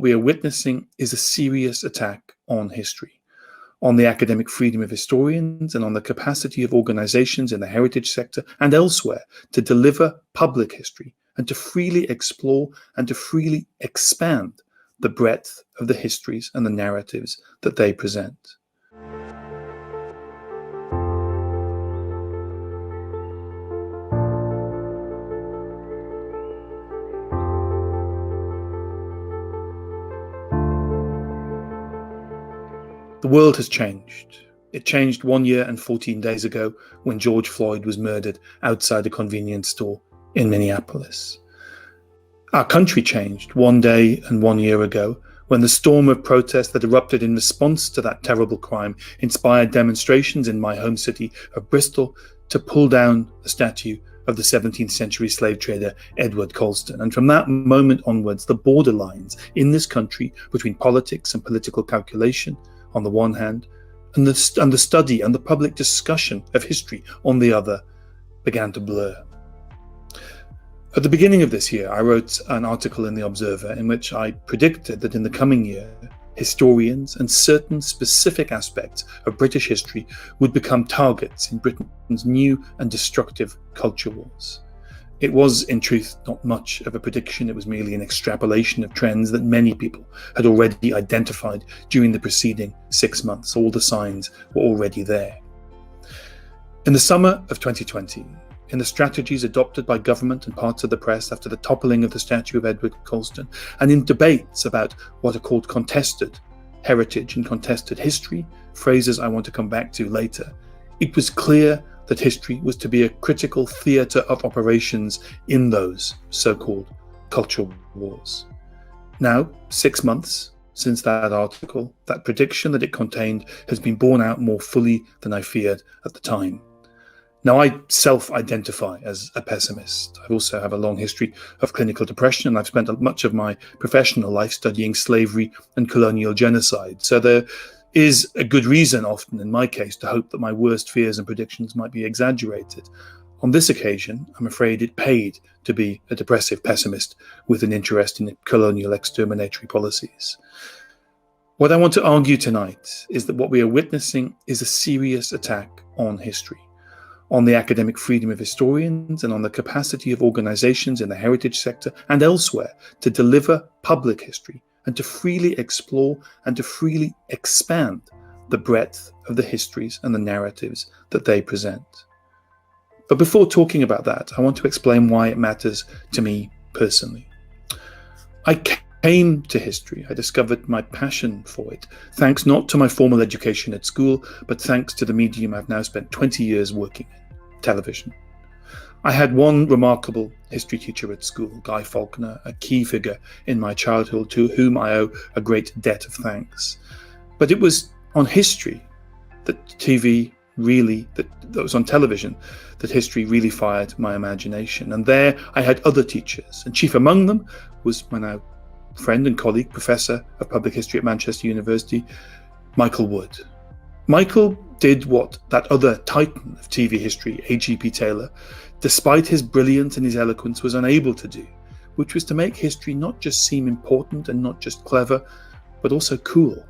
what we are witnessing is a serious attack on history, on the academic freedom of historians, and on the capacity of organizations in the heritage sector and elsewhere to deliver public history and to freely explore and to freely expand the breadth of the histories and the narratives that they present. The world has changed. It changed 1 year and 14 days ago when George Floyd was murdered outside a convenience store in Minneapolis. Our country changed 1 day and 1 year ago when the storm of protest that erupted in response to that terrible crime inspired demonstrations in my home city of Bristol to pull down the statue of the 17th century slave trader Edward Colston. And from that moment onwards, the borderlines in this country between politics and political calculation on the one hand, and the study and the public discussion of history on the other began to blur. At the beginning of this year, I wrote an article in The Observer in which I predicted that in the coming year, historians and certain specific aspects of British history would become targets in Britain's new and destructive culture wars. It was, in truth, not much of a prediction. It was merely an extrapolation of trends that many people had already identified during the preceding 6 months. All the signs were already there. In the summer of 2020, in the strategies adopted by government and parts of the press after the toppling of the statue of Edward Colston, and in debates about what are called contested heritage and contested history, phrases I want to come back to later, it was clear that history was to be a critical theatre of operations in those so-called cultural wars. Now, 6 months since that article, that prediction that it contained has been borne out more fully than I feared at the time. Now, I self-identify as a pessimist. I also have a long history of clinical depression, and I've spent much of my professional life studying slavery and colonial genocide. So there is a good reason often in my case to hope that my worst fears and predictions might be exaggerated. On this occasion, I'm afraid it paid to be a depressive pessimist with an interest in colonial exterminatory policies. What I want to argue tonight is that what we are witnessing is a serious attack on history, on the academic freedom of historians, and on the capacity of organizations in the heritage sector and elsewhere to deliver public history and to freely explore and to freely expand the breadth of the histories and the narratives that they present. But before talking about that, I want to explain why it matters to me personally. I came to history, I discovered my passion for it, thanks not to my formal education at school, but thanks to the medium I've now spent 20 years working in, television. I had one remarkable history teacher at school, Guy Faulkner, a key figure in my childhood to whom I owe a great debt of thanks. But it was on history that was on television, that history really fired my imagination. And there I had other teachers, and chief among them was my now friend and colleague, Professor of Public History at Manchester University, Michael Wood. Michael did what that other titan of TV history, A.G.P. Taylor, despite his brilliance and his eloquence, was unable to do, which was to make history not just seem important and not just clever, but also cool.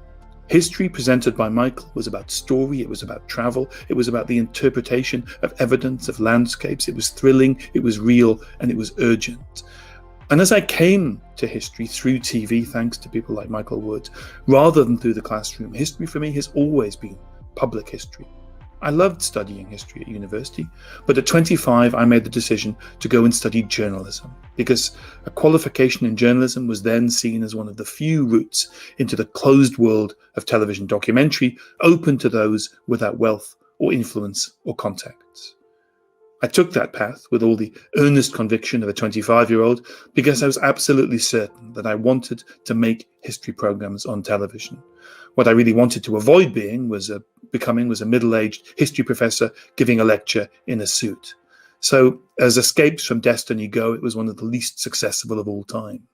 History presented by Michael was about story, it was about travel, it was about the interpretation of evidence, of landscapes, it was thrilling, it was real, and it was urgent. And as I came to history through TV, thanks to people like Michael Wood, rather than through the classroom, history for me has always been public history. I loved studying history at university, but at 25 I made the decision to go and study journalism, because a qualification in journalism was then seen as one of the few routes into the closed world of television documentary, open to those without wealth or influence or contacts. I took that path with all the earnest conviction of a 25-year-old because I was absolutely certain that I wanted to make history programs on television. What I really wanted to avoid becoming was a middle-aged history professor giving a lecture in a suit. So as escapes from destiny go, it was one of the least successful of all time.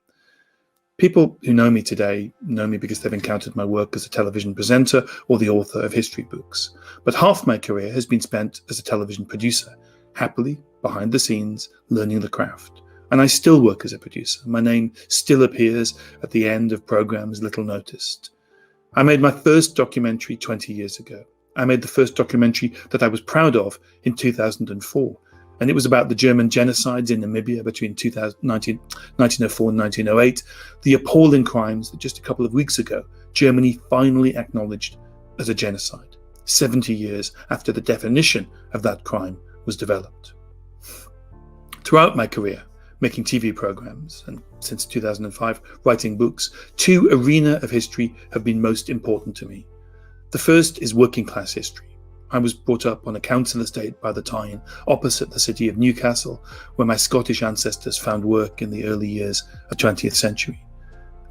People who know me today know me because they've encountered my work as a television presenter or the author of history books. But half my career has been spent as a television producer, happily behind the scenes, learning the craft. and I still work as a producer. My name still appears at the end of programs little noticed. I made my first documentary 20 years ago. I made the first documentary that I was proud of in 2004, and it was about the German genocides in Namibia between 1904 and 1908, the appalling crimes that just a couple of weeks ago Germany finally acknowledged as a genocide, 70 years after the definition of that crime was developed. Throughout my career, making TV programs, and since 2005, writing books, two arenas of history have been most important to me. The first is working class history. I was brought up on a council estate by the Tyne, opposite the city of Newcastle, where my Scottish ancestors found work in the early years of 20th century.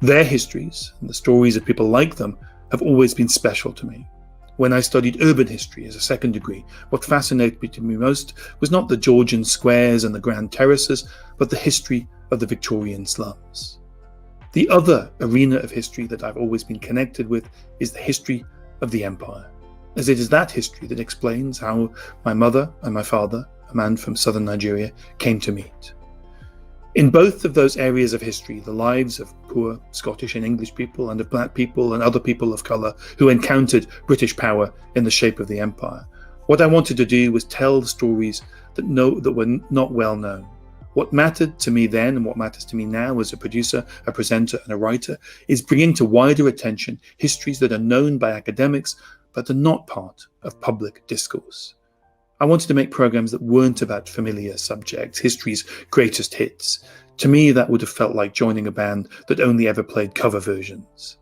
Their histories, and the stories of people like them, have always been special to me. When I studied urban history as a second degree, what fascinated me most was not the Georgian squares and the grand terraces, but the history of the Victorian slums. The other arena of history that I've always been connected with is the history of the empire, as it is that history that explains how my mother and my father, a man from southern Nigeria, came to meet. In both of those areas of history, the lives of poor Scottish and English people and of black people and other people of colour who encountered British power in the shape of the empire, what I wanted to do was tell stories that were not well known. What mattered to me then and what matters to me now as a producer, a presenter and a writer is bringing to wider attention histories that are known by academics but are not part of public discourse. I wanted to make programs that weren't about familiar subjects, history's greatest hits. To me, that would have felt like joining a band that only ever played cover versions.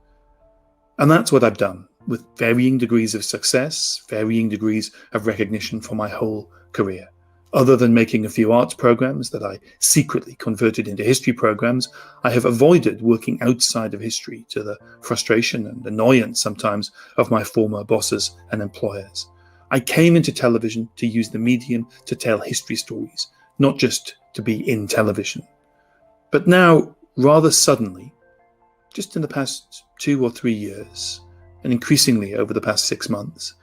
And that's what I've done, with varying degrees of success, varying degrees of recognition for my whole career. Other than making a few arts programs that I secretly converted into history programs, I have avoided working outside of history, to the frustration and annoyance sometimes of my former bosses and employers. I came into television to use the medium to tell history stories, not just to be in television. But now, rather suddenly, just in the past 2 or 3 years, and increasingly over the past 6 months,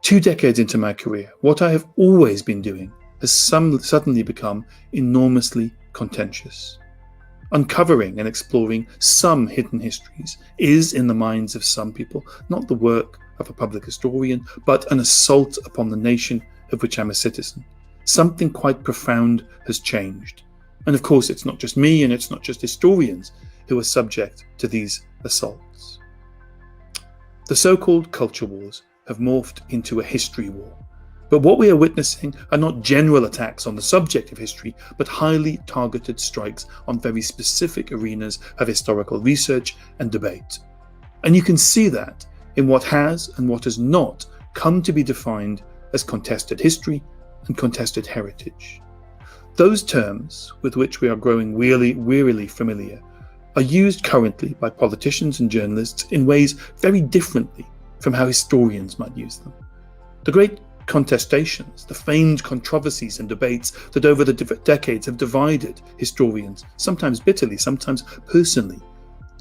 2 decades into my career, what I have always been doing has suddenly become enormously contentious. Uncovering and exploring some hidden histories is, in the minds of some people, not the work of a public historian, but an assault upon the nation of which I'm a citizen. Something quite profound has changed. And of course, it's not just me and it's not just historians who are subject to these assaults. The so-called culture wars have morphed into a history war. But what we are witnessing are not general attacks on the subject of history, but highly targeted strikes on very specific arenas of historical research and debate. And you can see that in what has and what has not come to be defined as contested history and contested heritage. Those terms, with which we are growing wearily familiar, are used currently by politicians and journalists in ways very differently from how historians might use them. The great contestations, the famed controversies and debates that over the decades have divided historians, sometimes bitterly, sometimes personally,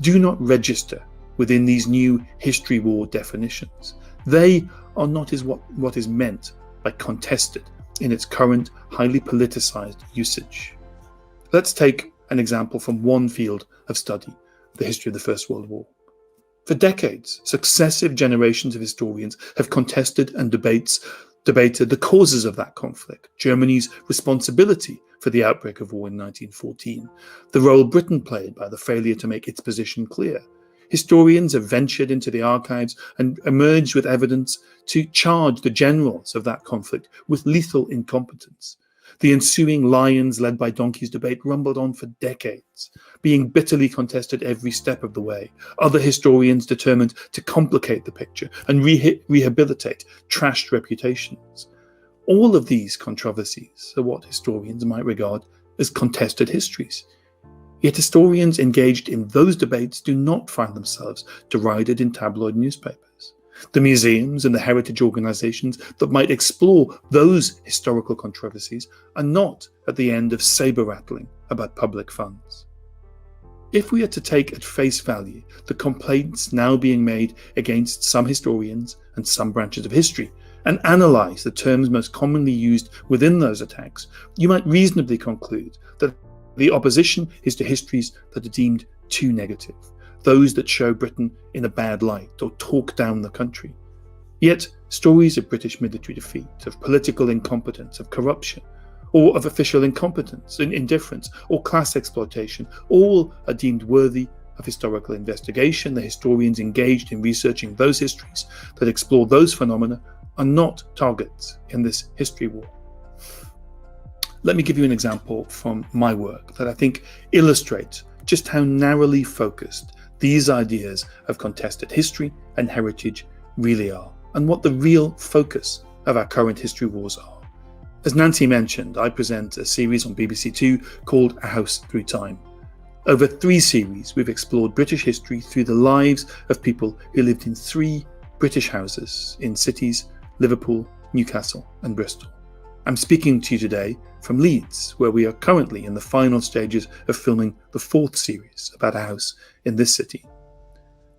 do not register within these new history war definitions. They are not what is meant by contested in its current highly politicized usage. Let's take an example from one field of study, the history of the First World War. For decades, successive generations of historians have contested and debated the causes of that conflict, Germany's responsibility for the outbreak of war in 1914, the role Britain played by the failure to make its position clear. Historians have ventured into the archives and emerged with evidence to charge the generals of that conflict with lethal incompetence. The ensuing lions led by donkeys debate rumbled on for decades, being bitterly contested every step of the way. Other historians determined to complicate the picture and rehabilitate trashed reputations. All of these controversies are what historians might regard as contested histories. Yet historians engaged in those debates do not find themselves derided in tabloid newspapers. The museums and the heritage organisations that might explore those historical controversies are not at the end of sabre-rattling about public funds. If we are to take at face value the complaints now being made against some historians and some branches of history, and analyse the terms most commonly used within those attacks, you might reasonably conclude that The opposition is to histories that are deemed too negative, those that show Britain in a bad light or talk down the country. Yet, stories of British military defeat, of political incompetence, of corruption, or of official incompetence, indifference, or class exploitation, all are deemed worthy of historical investigation. The historians engaged in researching those histories that explore those phenomena are not targets in this history war. Let me give you an example from my work that I think illustrates just how narrowly focused these ideas of contested history and heritage really are, and what the real focus of our current history wars are. As Nancy mentioned, I present a series on BBC Two called A House Through Time. Over 3 series, we've explored British history through the lives of people who lived in 3 British houses in cities Liverpool, Newcastle and Bristol. I'm speaking to you today from Leeds, where we are currently in the final stages of filming the 4th series about a house in this city.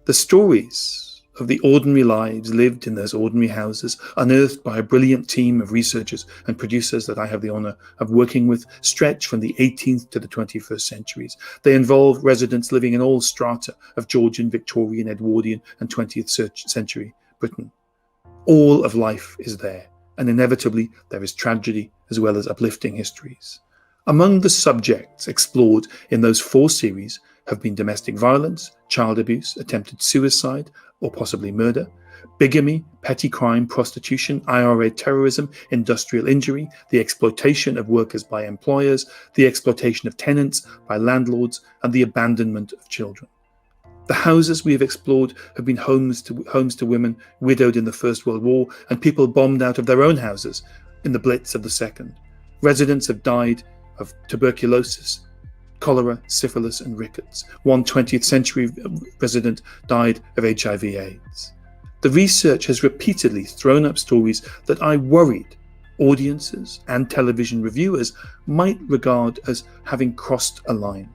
The stories of the ordinary lives lived in those ordinary houses, unearthed by a brilliant team of researchers and producers that I have the honour of working with, stretch from the 18th to the 21st centuries. They involve residents living in all strata of Georgian, Victorian, Edwardian and 20th century Britain. All of life is there, and inevitably there is tragedy as well as uplifting histories. Among the subjects explored in those 4 series have been domestic violence, child abuse, attempted suicide or possibly murder, bigamy, petty crime, prostitution, IRA terrorism, industrial injury, the exploitation of workers by employers, the exploitation of tenants by landlords, and the abandonment of children. The houses we have explored have been homes to women widowed in the First World War and people bombed out of their own houses in the Blitz of the Second. Residents have died of tuberculosis, cholera, syphilis and rickets. One 20th century resident died of HIV/AIDS. The research has repeatedly thrown up stories that I worried audiences and television reviewers might regard as having crossed a line.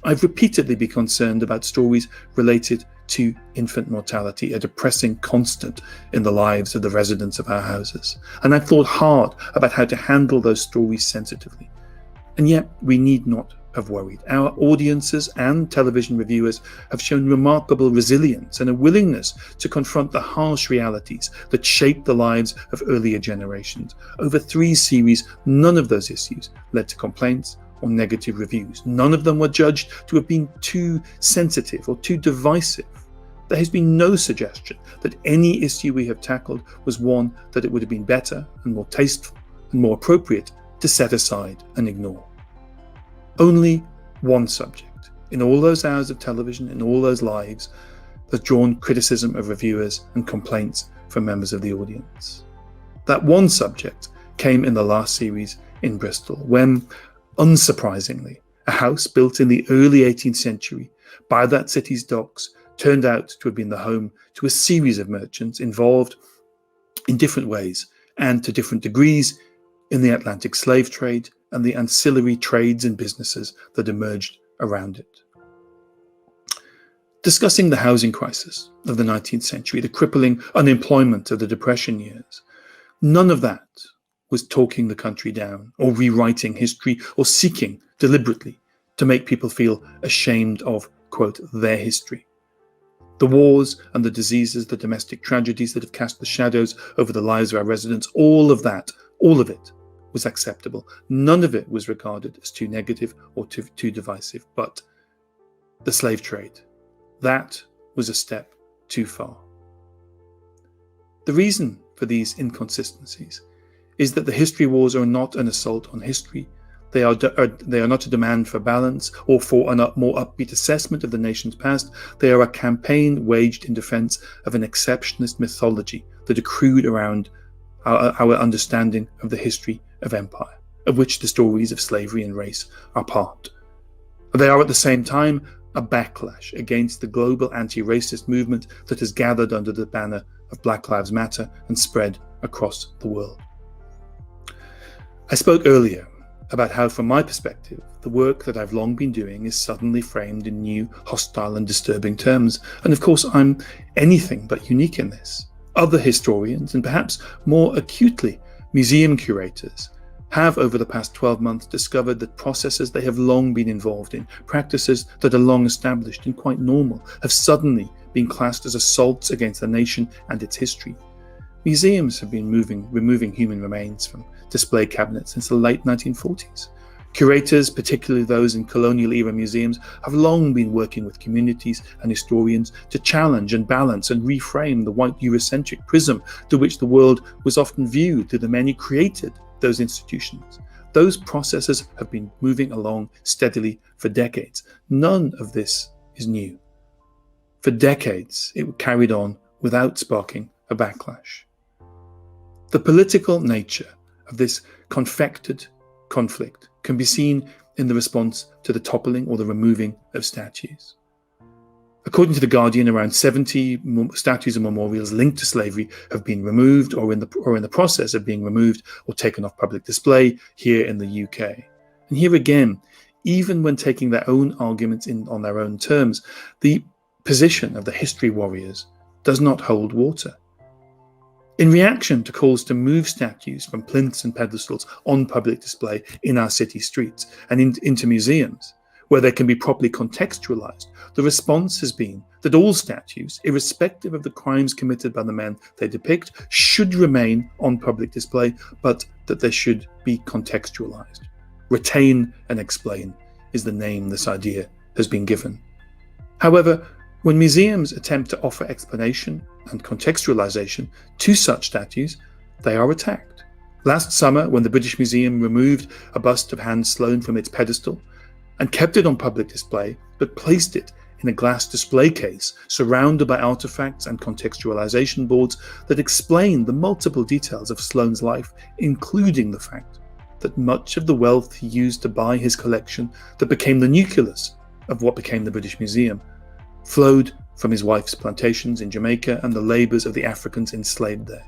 I've repeatedly been concerned about stories related to infant mortality, a depressing constant in the lives of the residents of our houses. And I've thought hard about how to handle those stories sensitively. And yet we need not have worried. Our audiences and television reviewers have shown remarkable resilience and a willingness to confront the harsh realities that shaped the lives of earlier generations. Over 3 series, none of those issues led to complaints or negative reviews. None of them were judged to have been too sensitive or too divisive. There has been no suggestion that any issue we have tackled was one that it would have been better and more tasteful and more appropriate to set aside and ignore. Only one subject in all those hours of television, in all those lives, has drawn criticism of reviewers and complaints from members of the audience. That one subject came in the last series in Bristol, when, unsurprisingly, a house built in the early 18th century by that city's docks turned out to have been the home to a series of merchants involved in different ways and to different degrees in the Atlantic slave trade and the ancillary trades and businesses that emerged around it. Discussing the housing crisis of the 19th century, the crippling unemployment of the Depression years, none of that was talking the country down or rewriting history or seeking deliberately to make people feel ashamed of, quote, their history. The wars and the diseases, the domestic tragedies that have cast the shadows over the lives of our residents, all of it was acceptable. None of it was regarded as too negative or too divisive. But the slave trade, that was a step too far. The reason for these inconsistencies is that the history wars are not an assault on history. They are not a demand for balance or for a more upbeat assessment of the nation's past. They are a campaign waged in defense of an exceptionist mythology that accrued around our understanding of the history of empire, of which the stories of slavery and race are part. They are at the same time a backlash against the global anti-racist movement that has gathered under the banner of Black Lives Matter and spread across the world. I spoke earlier about how, from my perspective, the work that I've long been doing is suddenly framed in new, hostile and disturbing terms. And of course, I'm anything but unique in this. Other historians, and perhaps more acutely museum curators, have over the past 12 months discovered that processes they have long been involved in, practices that are long established and quite normal, have suddenly been classed as assaults against the nation and its history. Museums have been removing human remains from display cabinets since the late 1940s. Curators, particularly those in colonial-era museums, have long been working with communities and historians to challenge and balance and reframe the white Eurocentric prism through which the world was often viewed through the men who created those institutions. Those processes have been moving along steadily for decades. None of this is new. For decades, it carried on without sparking a backlash. The political nature of this confected conflict can be seen in the response to the toppling or the removing of statues. According to The Guardian, around 70 statues and memorials linked to slavery have been removed or in the process of being removed or taken off public display here in the UK. And here again, even when taking their own arguments on their own terms, the position of the history warriors does not hold water. In reaction to calls to move statues from plinths and pedestals on public display in our city streets and into museums, where they can be properly contextualized, the response has been that all statues, irrespective of the crimes committed by the men they depict, should remain on public display, but that they should be contextualized. Retain and explain is the name this idea has been given. However, when museums attempt to offer explanation and contextualization to such statues, they are attacked. Last summer, when the British Museum removed a bust of Hans Sloane from its pedestal and kept it on public display, but placed it in a glass display case surrounded by artifacts and contextualization boards that explain the multiple details of Sloane's life, including the fact that much of the wealth he used to buy his collection that became the nucleus of what became the British Museum flowed from his wife's plantations in Jamaica and the labours of the Africans enslaved there.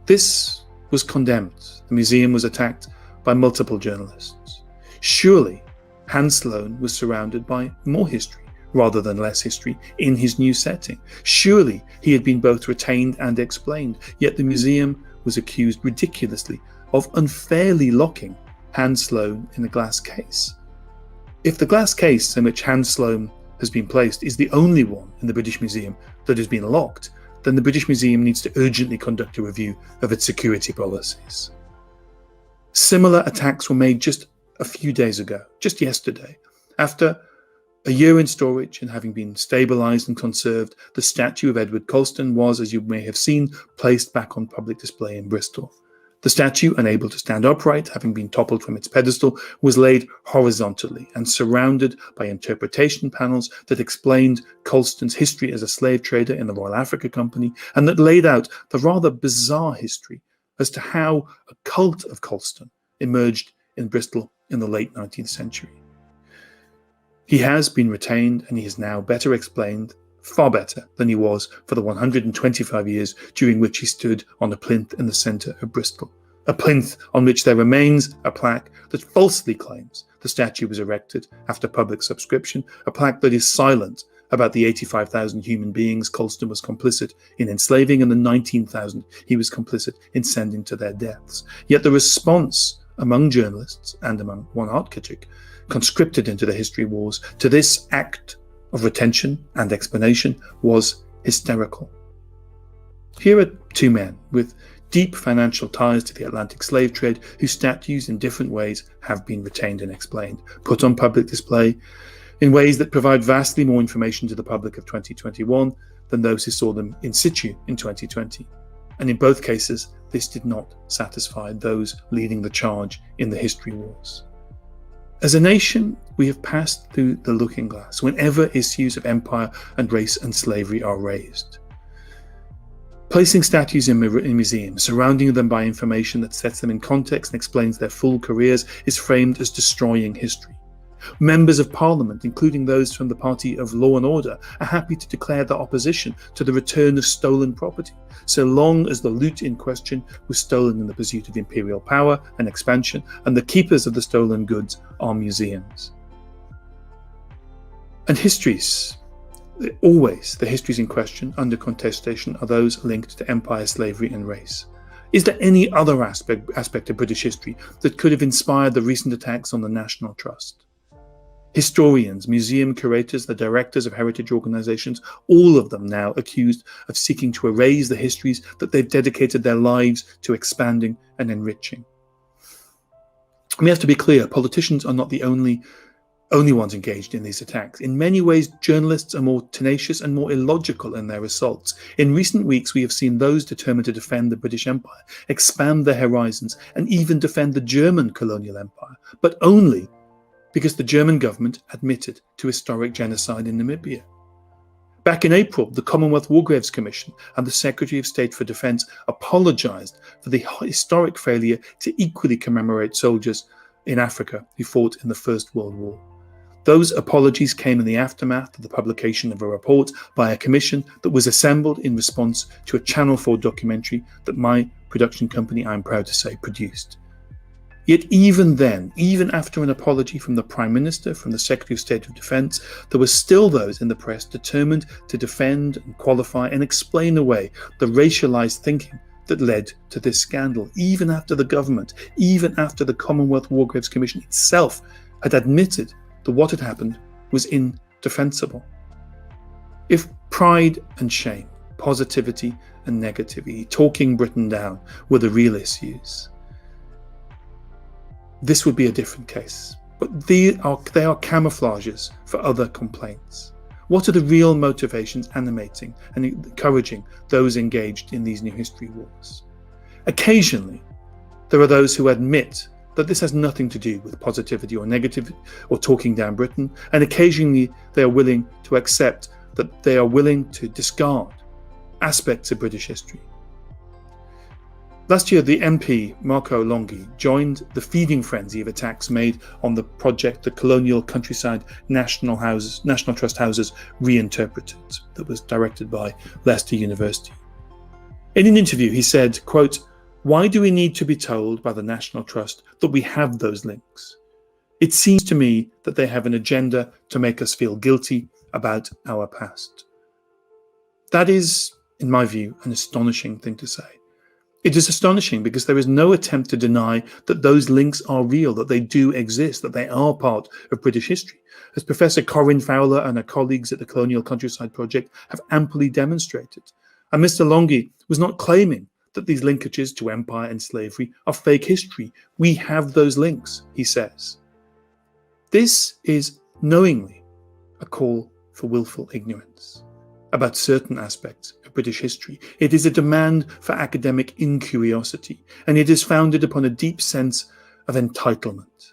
This was condemned. The museum was attacked by multiple journalists. Surely, Hans Sloane was surrounded by more history rather than less history in his new setting. Surely he had been both retained and explained, yet the museum was accused ridiculously of unfairly locking Hans Sloane in a glass case. If the glass case in which Hans Sloane has been placed is the only one in the British Museum that has been locked, then the British Museum needs to urgently conduct a review of its security policies. Similar attacks were made just a few days ago, just yesterday. After a year in storage and having been stabilised and conserved, the statue of Edward Colston was, as you may have seen, placed back on public display in Bristol. The statue, unable to stand upright, having been toppled from its pedestal, was laid horizontally and surrounded by interpretation panels that explained Colston's history as a slave trader in the Royal Africa Company and that laid out the rather bizarre history as to how a cult of Colston emerged in Bristol in the late 19th century. He has been retained and he is now better explained, far better than he was for the 125 years during which he stood on a plinth in the centre of Bristol. A plinth on which there remains a plaque that falsely claims the statue was erected after public subscription, a plaque that is silent about the 85,000 human beings Colston was complicit in enslaving and the 19,000 he was complicit in sending to their deaths. Yet the response among journalists and among one art critic, conscripted into the history wars, to this act of retention and explanation was hysterical. Here are two men with deep financial ties to the Atlantic slave trade whose statues in different ways have been retained and explained, put on public display in ways that provide vastly more information to the public of 2021 than those who saw them in situ in 2020. And in both cases, this did not satisfy those leading the charge in the history wars. As a nation, we have passed through the looking glass whenever issues of empire and race and slavery are raised. Placing statues in museums, surrounding them by information that sets them in context and explains their full careers, is framed as destroying history. Members of Parliament, including those from the party of law and order, are happy to declare their opposition to the return of stolen property, so long as the loot in question was stolen in the pursuit of imperial power and expansion, and the keepers of the stolen goods are museums. And histories, always the histories in question under contestation are those linked to empire, slavery and race. Is there any other aspect of British history that could have inspired the recent attacks on the National Trust? Historians, museum curators, the directors of heritage organisations, all of them now accused of seeking to erase the histories that they've dedicated their lives to expanding and enriching. We have to be clear, politicians are not the only ones engaged in these attacks. In many ways, journalists are more tenacious and more illogical in their assaults. In recent weeks, we have seen those determined to defend the British Empire expand their horizons and even defend the German colonial empire, but only because the German government admitted to historic genocide in Namibia. Back in April, the Commonwealth War Graves Commission and the Secretary of State for Defence apologised for the historic failure to equally commemorate soldiers in Africa who fought in the First World War. Those apologies came in the aftermath of the publication of a report by a commission that was assembled in response to a Channel 4 documentary that my production company, I'm proud to say, produced. Yet even then, even after an apology from the Prime Minister, from the Secretary of State of Defence, there were still those in the press determined to defend and qualify and explain away the racialised thinking that led to this scandal, even after the government, even after the Commonwealth War Graves Commission itself had admitted that what had happened was indefensible. If pride and shame, positivity and negativity, talking Britain down were the real issues, this would be a different case. But they are camouflages for other complaints. What are the real motivations animating and encouraging those engaged in these new history wars? Occasionally, there are those who admit that this has nothing to do with positivity or negativity or talking down Britain, and occasionally they are willing to accept that they are willing to discard aspects of British history. Last year, the MP, Marco Longhi, joined the feeding frenzy of attacks made on the project the Colonial Countryside National Trust Houses Reinterpreted, that was directed by Leicester University. In an interview, he said, quote, "Why do we need to be told by the National Trust that we have those links? It seems to me that they have an agenda to make us feel guilty about our past." That is, in my view, an astonishing thing to say. It is astonishing because there is no attempt to deny that those links are real, that they do exist, that they are part of British history, as Professor Corinne Fowler and her colleagues at the Colonial Countryside Project have amply demonstrated. And Mr. Longhi was not claiming that these linkages to empire and slavery are fake history. We have those links, he says. This is knowingly a call for willful ignorance about certain aspects of British history. It is a demand for academic incuriosity, and it is founded upon a deep sense of entitlement.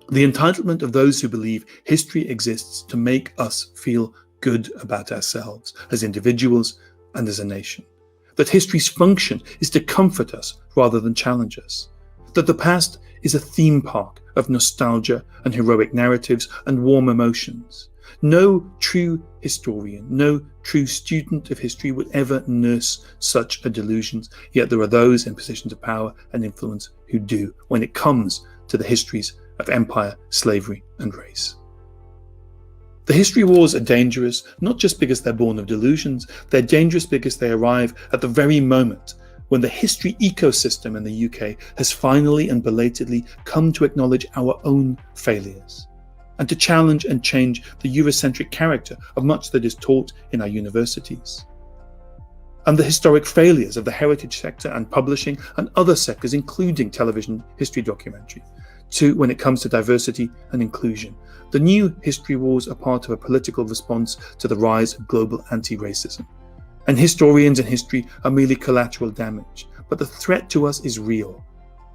The entitlement of those who believe history exists to make us feel good about ourselves as individuals and as a nation. That history's function is to comfort us rather than challenge us. That the past is a theme park of nostalgia and heroic narratives and warm emotions. No true historian, no true student of history would ever nurse such a delusion, yet there are those in positions of power and influence who do when it comes to the histories of empire, slavery and race. The history wars are dangerous, not just because they're born of delusions, they're dangerous because they arrive at the very moment when the history ecosystem in the UK has finally and belatedly come to acknowledge our own failures, and to challenge and change the Eurocentric character of much that is taught in our universities. And the historic failures of the heritage sector and publishing and other sectors, including television history documentary, when it comes to diversity and inclusion. The new history wars are part of a political response to the rise of global anti-racism. And historians and history are merely collateral damage, but the threat to us is real.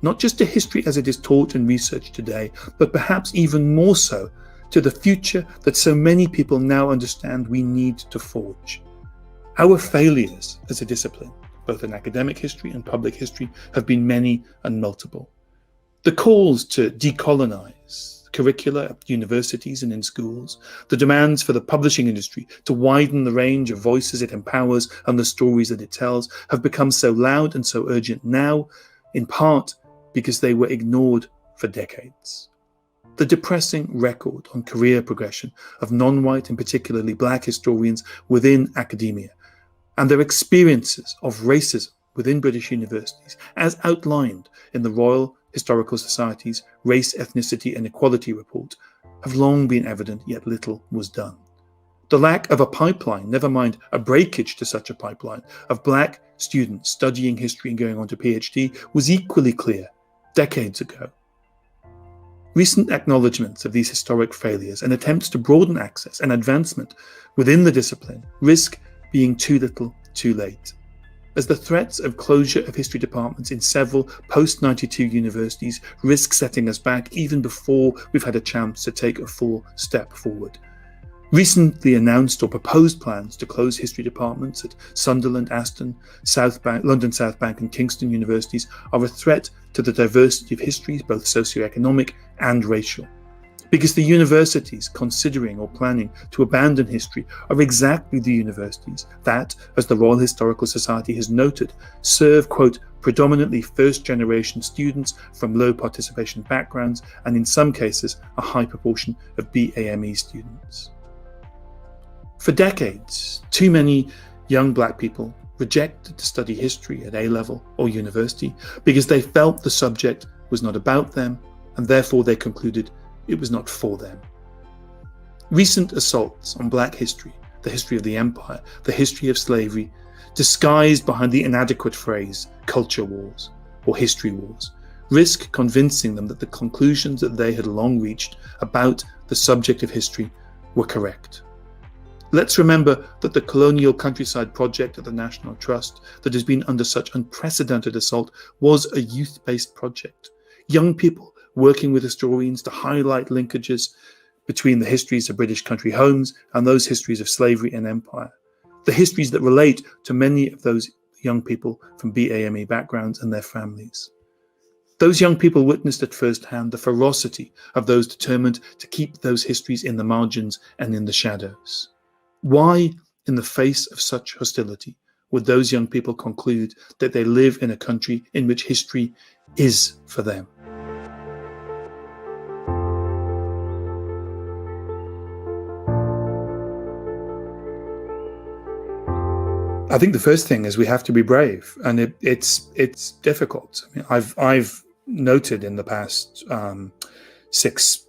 Not just to history as it is taught and researched today, but perhaps even more so to the future that so many people now understand we need to forge. Our failures as a discipline, both in academic history and public history, have been many and multiple. The calls to decolonize curricula at universities and in schools, the demands for the publishing industry to widen the range of voices it empowers and the stories that it tells have become so loud and so urgent now, in part because they were ignored for decades. The depressing record on career progression of non-white and particularly black historians within academia and their experiences of racism within British universities, as outlined in the Royal Historical Society's Race, Ethnicity and Equality report, have long been evident, yet little was done. The lack of a pipeline, never mind a breakage to such a pipeline, of black students studying history and going on to PhD was equally clear decades ago. Recent acknowledgements of these historic failures and attempts to broaden access and advancement within the discipline risk being too little, too late. As the threats of closure of history departments in several post-92 universities risk setting us back even before we've had a chance to take a full step forward. Recently announced or proposed plans to close history departments at Sunderland, Aston, London South Bank and Kingston universities are a threat to the diversity of histories, both socioeconomic and racial. Because the universities considering or planning to abandon history are exactly the universities that, as the Royal Historical Society has noted, serve, quote, predominantly first-generation students from low participation backgrounds and in some cases a high proportion of BAME students. For decades, too many young black people rejected to study history at A-level or university because they felt the subject was not about them and therefore they concluded it was not for them. Recent assaults on black history, the history of the empire, the history of slavery, disguised behind the inadequate phrase culture wars or history wars, risk convincing them that the conclusions that they had long reached about the subject of history were correct. Let's remember that the colonial countryside project at the National Trust that has been under such unprecedented assault was a youth-based project. Young people working with historians to highlight linkages between the histories of British country homes and those histories of slavery and empire. The histories that relate to many of those young people from BAME backgrounds and their families. Those young people witnessed at first hand the ferocity of those determined to keep those histories in the margins and in the shadows. Why, in the face of such hostility, would those young people conclude that they live in a country in which history is for them? I think the first thing is we have to be brave, and it's difficult. I mean, I've noted in the past 6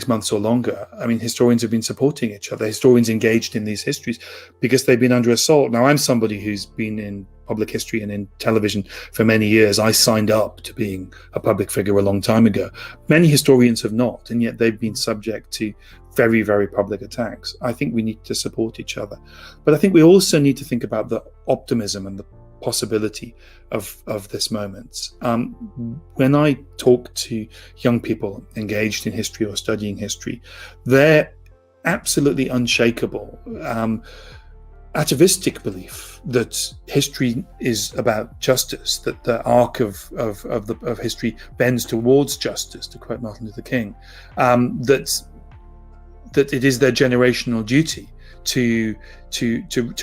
months or longer, I mean, historians have been supporting each other, historians engaged in these histories because they've been under assault. Now, I'm somebody who's been in public history and in television for many years. I signed up to being a public figure a long time ago. Many historians have not, and yet they've been subject to very, very public attacks. I think we need to support each other. But I think we also need to think about the optimism and the possibility of this moment. When I talk to young people engaged in history or studying history, they're absolutely unshakable, atavistic belief that history is about justice, that the arc of history bends towards justice, to quote Martin Luther King, that it is their generational duty to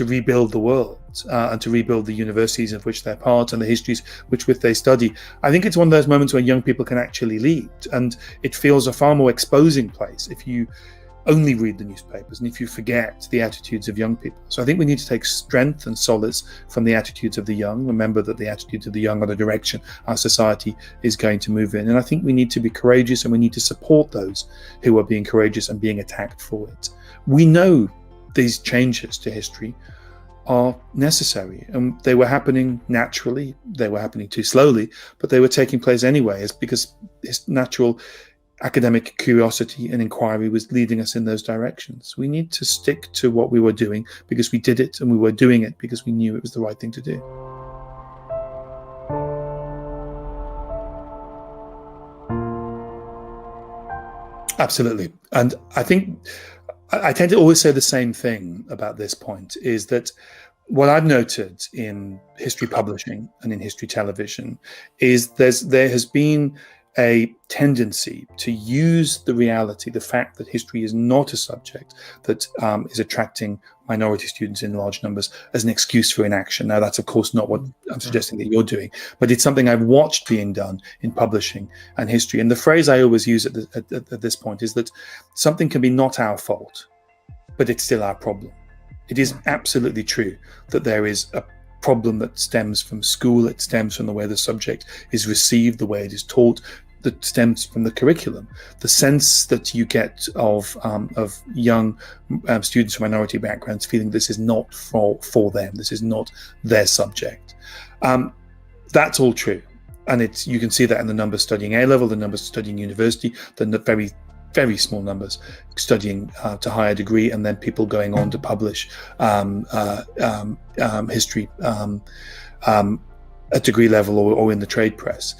rebuild the world and to rebuild the universities of which they're part and the histories which they study. I think it's one of those moments where young people can actually lead, and it feels a far more exposing place if you only read the newspapers and if you forget the attitudes of young people. So I think we need to take strength and solace from the attitudes of the young. Remember that the attitudes of the young are the direction our society is going to move in. And I think we need to be courageous, and we need to support those who are being courageous and being attacked for it. We know these changes to history are necessary, and they were happening naturally. They were happening too slowly, but they were taking place anyway, because natural academic curiosity and inquiry was leading us in those directions. We need to stick to what we were doing because we did it, and we were doing it because we knew it was the right thing to do. Absolutely. And I think I tend to always say the same thing about this point, is that what I've noted in history publishing and in history television is there has been a tendency to use the reality, the fact that history is not a subject that is attracting minority students in large numbers, as an excuse for inaction. Now, that's of course not what I'm suggesting that you're doing, but it's something I've watched being done in publishing and history. And the phrase I always use at this point is that something can be not our fault, but it's still our problem. It is absolutely true that there is problem that stems from school. It stems from the way the subject is received, the way it is taught, that stems from the curriculum. The sense that you get of young students from minority backgrounds feeling this is not for them, this is not their subject. That's all true. And you can see that in the numbers studying A-level, the numbers studying university, the very, very small numbers studying to higher degree, and then people going on to publish history at degree level or in the trade press.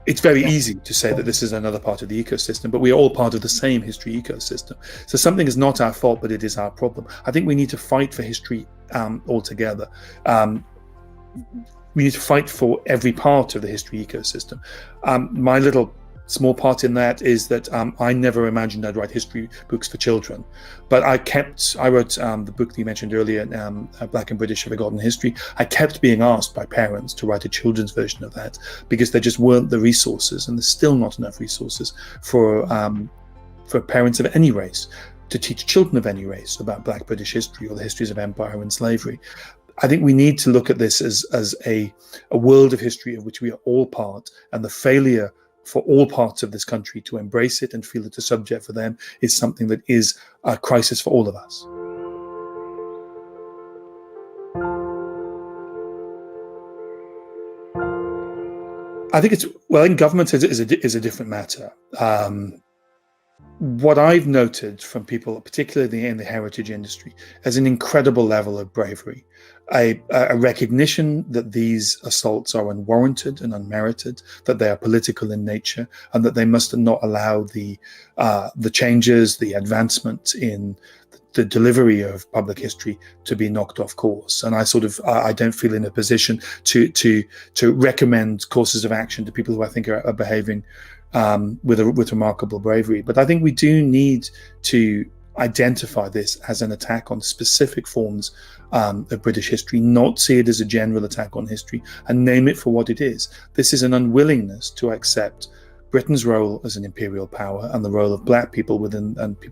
It's very easy to say that this is another part of the ecosystem, but we are all part of the same history ecosystem. So something is not our fault, but it is our problem. I think we need to fight for history altogether. We need to fight for every part of the history ecosystem. My little small part in that is that I never imagined I'd write history books for children, but I wrote the book that you mentioned earlier, Black and British: A Forgotten History. I kept being asked by parents to write a children's version of that because there just weren't the resources, and there's still not enough resources for parents of any race to teach children of any race about Black British history or the histories of empire and slavery. I think we need to look at this as a world of history of which we are all part, and the failure for all parts of this country to embrace it and feel it's a subject for them is something that is a crisis for all of us. I think government is a different matter. What I've noted from people, particularly in the heritage industry, is an incredible level of bravery, a recognition that these assaults are unwarranted and unmerited, that they are political in nature, and that they must not allow the changes, the advancement in the delivery of public history to be knocked off course. And I don't feel in a position to recommend courses of action to people who I think are behaving with remarkable bravery. But I think we do need to identify this as an attack on specific forms of British history, not see it as a general attack on history, and name it for what it is. This is an unwillingness to accept Britain's role as an imperial power and the role of Black people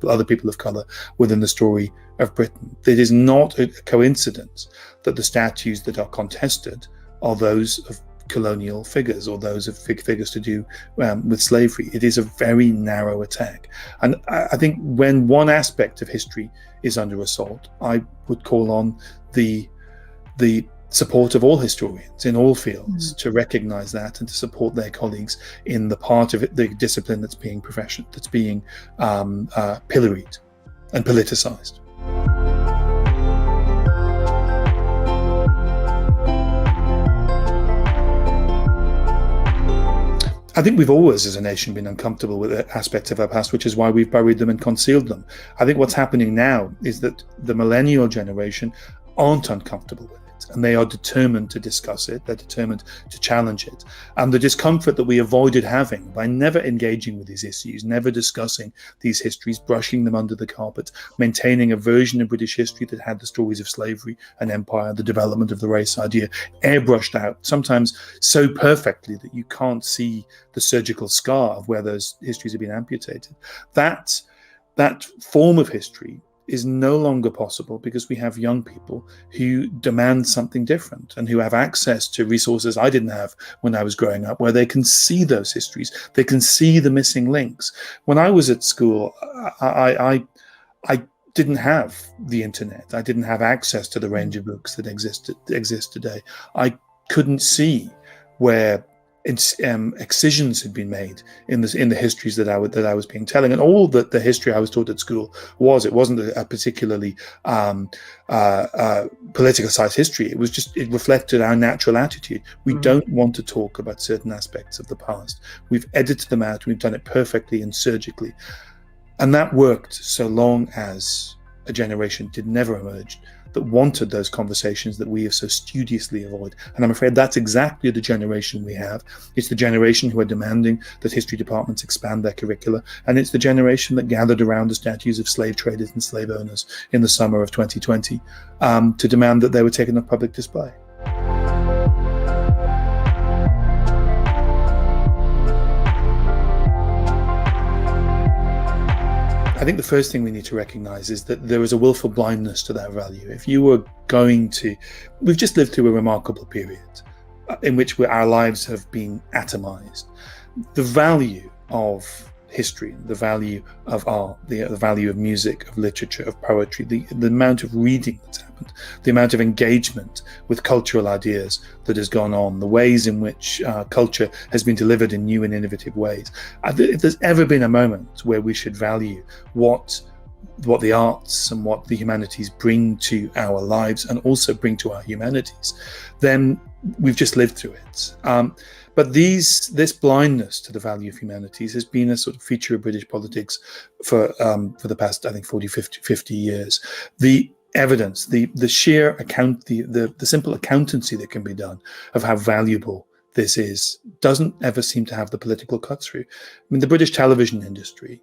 other people of colour within the story of Britain. It is not a coincidence that the statues that are contested are those of colonial figures or those of figures to do with slavery. It is a very narrow attack. And I think when one aspect of history is under assault, I would call on the support of all historians in all fields to recognize that and to support their colleagues in the part of it, the discipline that's being pilloried and politicized. I think we've always, as a nation, been uncomfortable with aspects of our past, which is why we've buried them and concealed them. I think what's happening now is that the millennial generation aren't uncomfortable with it, and they are determined to discuss it. They're determined to challenge it. And the discomfort that we avoided having by never engaging with these issues, never discussing these histories, brushing them under the carpet, maintaining a version of British history that had the stories of slavery and empire, the development of the race idea, airbrushed out, sometimes so perfectly that you can't see the surgical scar of where those histories have been amputated. That form of history is no longer possible because we have young people who demand something different and who have access to resources I didn't have when I was growing up, where they can see those histories, they can see the missing links. When I was at school, I didn't have the internet. I didn't have access to the range of books that exist today. I couldn't see where excisions had been made in the histories that I was being telling, and all that the history I was taught at school wasn't a particularly politicized history. It reflected our natural attitude. We don't want to talk about certain aspects of the past. We've edited them out. We've done it perfectly and surgically, and that worked so long as a generation did never emerge that wanted those conversations that we have so studiously avoid. And I'm afraid that's exactly the generation we have. It's the generation who are demanding that history departments expand their curricula, and it's the generation that gathered around the statues of slave traders and slave owners in the summer of 2020 to demand that they were taken off public display. I think the first thing we need to recognize is that there is a willful blindness to that value. If you were going to, we've just lived through a remarkable period in which our lives have been atomized. The value of history, the value of art, the value of music, of literature, of poetry, the amount of reading that's happened, the amount of engagement with cultural ideas that has gone on, the ways in which culture has been delivered in new and innovative ways. If there's ever been a moment where we should value what the arts and what the humanities bring to our lives and also bring to our humanities, then we've just lived through it. But this blindness to the value of humanities has been a sort of feature of British politics for the past, I think, 40, 50 years. The evidence, the sheer account, the simple accountancy that can be done of how valuable this is doesn't ever seem to have the political cut through. I mean, the British television industry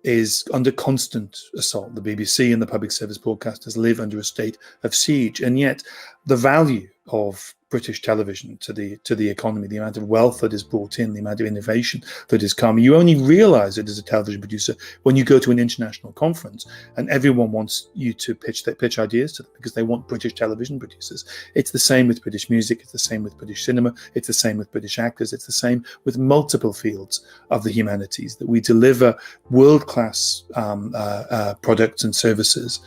is under constant assault. The BBC and the public service broadcasters live under a state of siege, and yet the value of British television to the economy, the amount of wealth that is brought in, the amount of innovation that is coming, you only realize it as a television producer when you go to an international conference and everyone wants you to pitch ideas to them because they want British television producers. It's the same with British music, it's the same with British cinema, it's the same with British actors, it's the same with multiple fields of the humanities, that we deliver world-class products and services.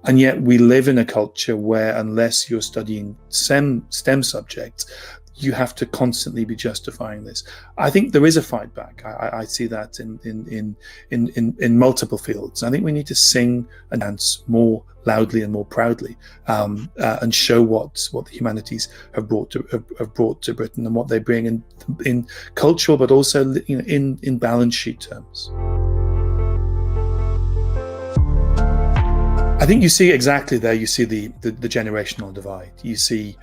And yet we live in a culture where, unless you're studying STEM subjects, you have to constantly be justifying this. I think there is a fight back. I see that in multiple fields. I think we need to sing and dance more loudly and more proudly, and show what the humanities have brought to Britain and what they bring in cultural, but also in balance sheet terms. I think you see exactly there, you see the generational divide. You see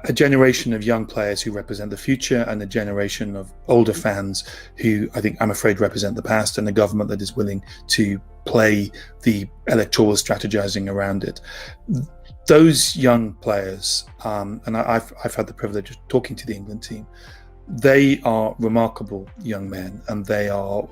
a generation of young players who represent the future and a generation of older fans who, I think, I'm afraid, represent the past, and a government that is willing to play the electoral strategizing around it. Those young players, and I've had the privilege of talking to the England team, they are remarkable young men, and they are,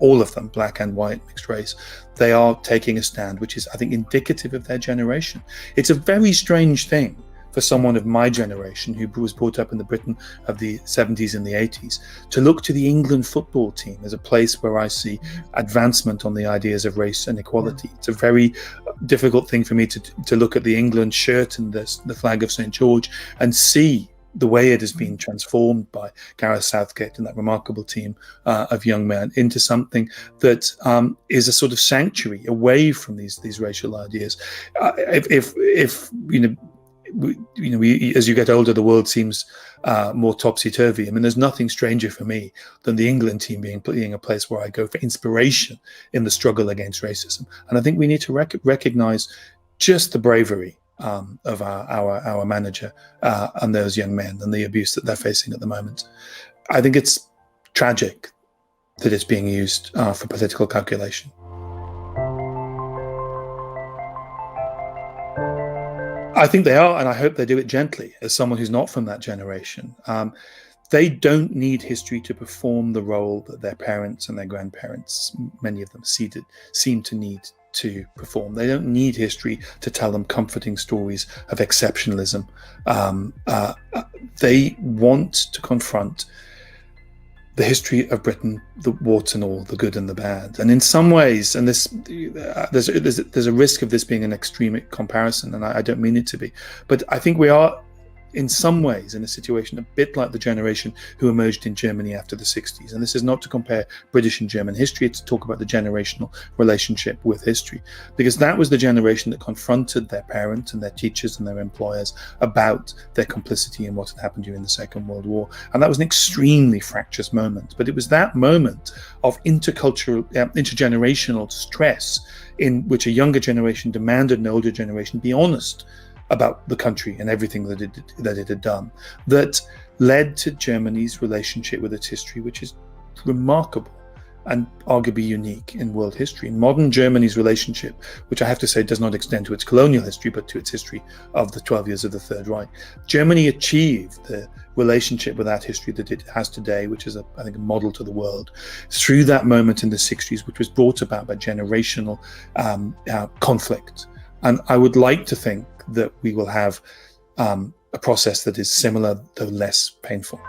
all of them, black and white, mixed race, they are taking a stand, which is, I think, indicative of their generation. It's a very strange thing for someone of my generation, who was brought up in the Britain of the 70s and the 80s, to look to the England football team as a place where I see advancement on the ideas of race and equality. It's a very difficult thing for me to look at the England shirt and the flag of St. George and see the way it has been transformed by Gareth Southgate and that remarkable team of young men into something that is a sort of sanctuary away from these racial ideas. If as you get older, the world seems more topsy-turvy. I mean, there's nothing stranger for me than the England team being a place where I go for inspiration in the struggle against racism. And I think we need to recognize just the bravery of our manager and those young men, and the abuse that they're facing at the moment. I think it's tragic that it's being used for political calculation. I think they are, and I hope they do it gently. As someone who's not from that generation, they don't need history to perform the role that their parents and their grandparents, many of them, seem to need to perform. They don't need history to tell them comforting stories of exceptionalism. They want to confront the history of Britain, the warts and all, the good and the bad. And in some ways, and there's a risk of this being an extreme comparison, and I don't mean it to be, but I think we are, in some ways, in a situation a bit like the generation who emerged in Germany after the 60s. And this is not to compare British and German history, it's to talk about the generational relationship with history. Because that was the generation that confronted their parents and their teachers and their employers about their complicity in what had happened during the Second World War. And that was an extremely fractious moment. But it was that moment of intergenerational stress in which a younger generation demanded an older generation be honest about the country and everything that it had done, that led to Germany's relationship with its history, which is remarkable. and arguably unique in world history. Modern Germany's relationship, which I have to say does not extend to its colonial history, but to its history of the 12 years of the Third Reich. Germany achieved the relationship with that history that it has today, which is, I think, a model to the world, through that moment in the 60s, which was brought about by generational conflict. And I would like to think that we will have a process that is similar, though less painful.